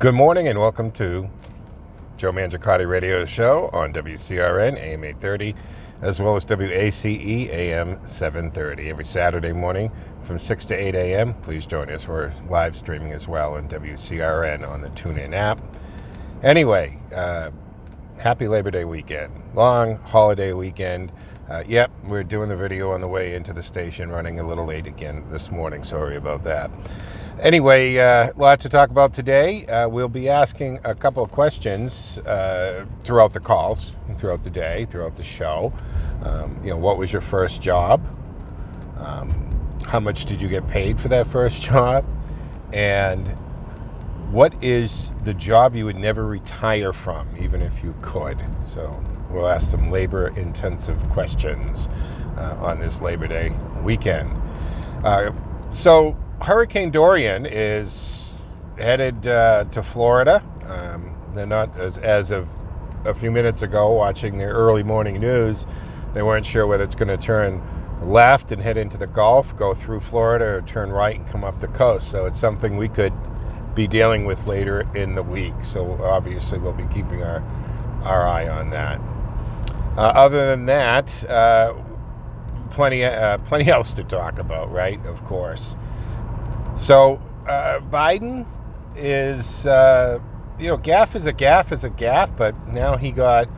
Good morning and welcome to Joe Mangiacotti Radio Show on WCRN AM 830 as well as WACE AM 730 every Saturday morning from 6 to 8 a.m. Please join us. We're live streaming as well on WCRN on the TuneIn app. Anyway, happy Labor Day weekend. Long holiday weekend. Yep, we're doing the video on the way into the station, running a little late again this morning. Sorry about that. Anyway, a lot to talk about today. We'll be asking a couple of questions throughout the calls, throughout the day, throughout the show. What was your first job? How much did you get paid for that first job? And what is the job you would never retire from, even if you could? So we'll ask some labor-intensive questions on this Labor Day weekend. So Hurricane Dorian is headed to Florida. They're not, as of a few minutes ago, watching the early morning news, they weren't sure whether it's going to turn left and head into the Gulf, go through Florida, or turn right and come up the coast. So it's something we could be dealing with later in the week. So obviously we'll be keeping our eye on that. Other than that, plenty else to talk about, right? Of course. So Biden is, gaffe is a gaffe, but now he got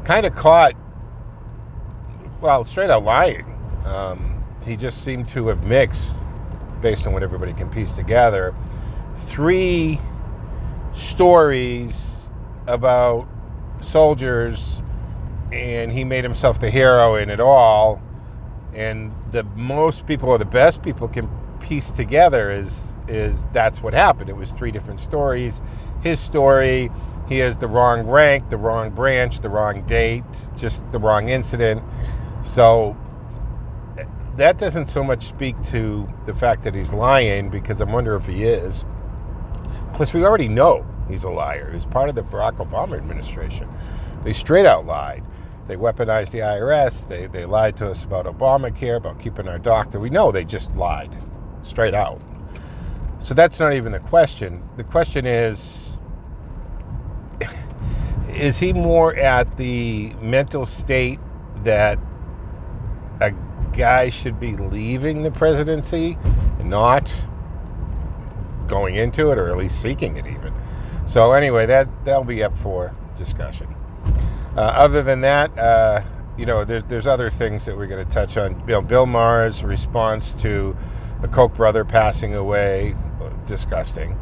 kind of caught, straight out lying. He just seemed to have mixed, based on what everybody can piece together, 3 stories about soldiers, and he made himself the hero in it all. And the most people, or the best people, can piece together is that's what happened. It was 3 different stories. His story, he has the wrong rank, the wrong branch, the wrong date, just the wrong incident. So that doesn't so much speak to the fact that he's lying, because I wonder if he is. Plus, we already know he's a liar. He's part of the Barack Obama administration. They straight out lied. They weaponized the IRS. They lied to us about Obamacare, about keeping our doctor. We know they just lied straight out. So that's not even the question. The question is he more at the mental state that a guy should be leaving the presidency and not going into it, or at least seeking it even? So anyway, that'll be up for discussion. Other than that, there's other things that we're going to touch on. Bill Maher's response to the Koch brother passing away, disgusting.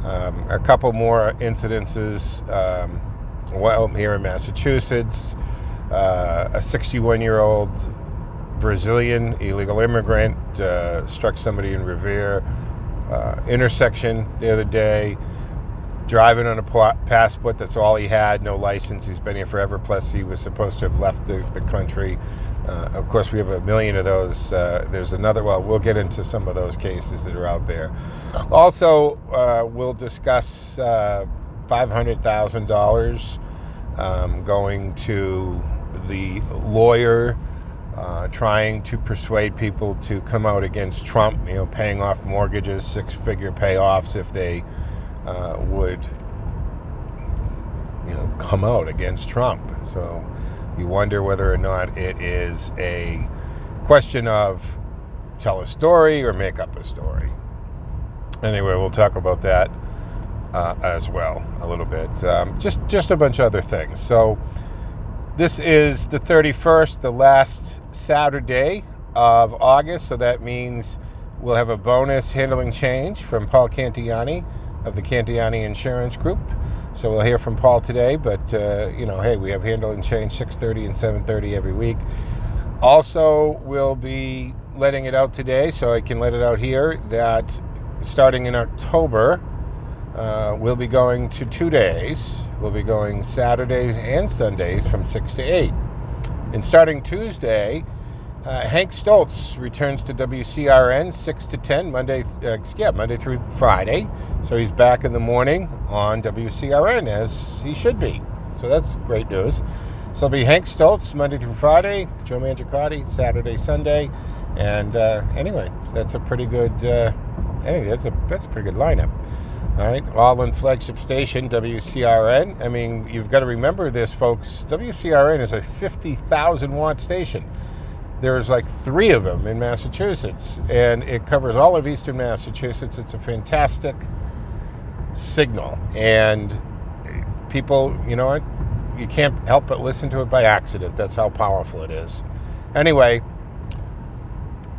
A couple more incidences. Here in Massachusetts, a 61-year-old Brazilian illegal immigrant struck somebody in Revere intersection the other day, driving on a passport that's all he had, no license. He's been here forever, plus he was supposed to have left the country. Of course, we have a million of those. There's another, we'll get into some of those cases that are out there. Also, we'll discuss $500,000 going to the lawyer trying to persuade people to come out against Trump, paying off mortgages, 6-figure payoffs if they would, come out against Trump. So you wonder whether or not it is a question of tell a story or make up a story. Anyway, we'll talk about that as well a little bit. Just a bunch of other things. So this is the 31st, the last Saturday of August, so that means we'll have a bonus handling change from Paul Cantiani of the Cantiani Insurance Group. So we'll hear from Paul today, but, hey, we have handling change 6:30 and 7:30 every week. Also, we'll be letting it out today, so I can let it out here, that starting in October, we'll be going to 2 days. We'll be going Saturdays and Sundays from 6 to 8. And starting Tuesday, Hank Stoltz returns to WCRN 6 to 10, Monday through Friday. So he's back in the morning on WCRN, as he should be. So that's great news. So it'll be Hank Stoltz Monday through Friday, Joe Mangiacotti Saturday, Sunday. And anyway, that's a pretty good, I think that's a pretty good lineup. All right, all-in flagship station, WCRN. I mean, you've got to remember this, folks. WCRN is a 50,000-watt station. There's like 3 of them in Massachusetts, and it covers all of eastern Massachusetts. It's a fantastic signal, and people, you know what? You can't help but listen to it by accident. That's how powerful it is. Anyway,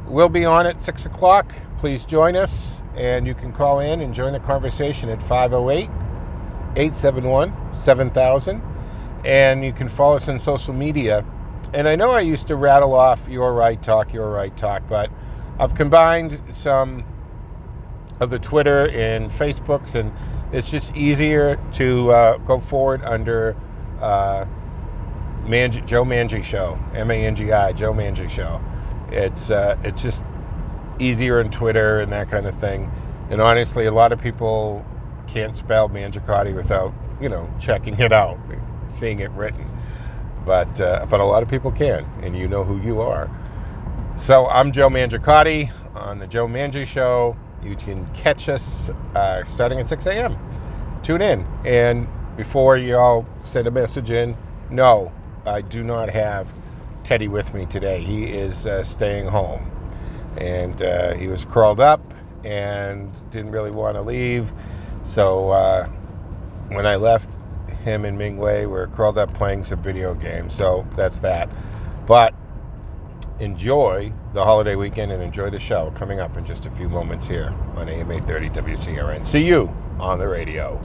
we'll be on at 6 o'clock. Please join us, and you can call in and join the conversation at 508-871-7000, and you can follow us on social media. And I know I used to rattle off Your Right Talk, but I've combined some of the Twitter and Facebooks, and it's just easier to go forward under Joe Mangi Show, M-A-N-G-I, Joe Mangi Show. It's just easier in Twitter and that kind of thing. And honestly, a lot of people can't spell Mangiacotti without, checking it out, seeing it written. But a lot of people can, and you know who you are. So I'm Joe Mangiacotti on the Joe Mangi Show. You can catch us starting at 6 a.m. Tune in. And before you all send a message in, no, I do not have Teddy with me today. He is staying home. And he was curled up and didn't really want to leave. So when I left, him and Mingwei were curled up playing some video games. So that's that. But enjoy the holiday weekend and enjoy the show coming up in just a few moments here on AM 830 WCRN. See you on the radio.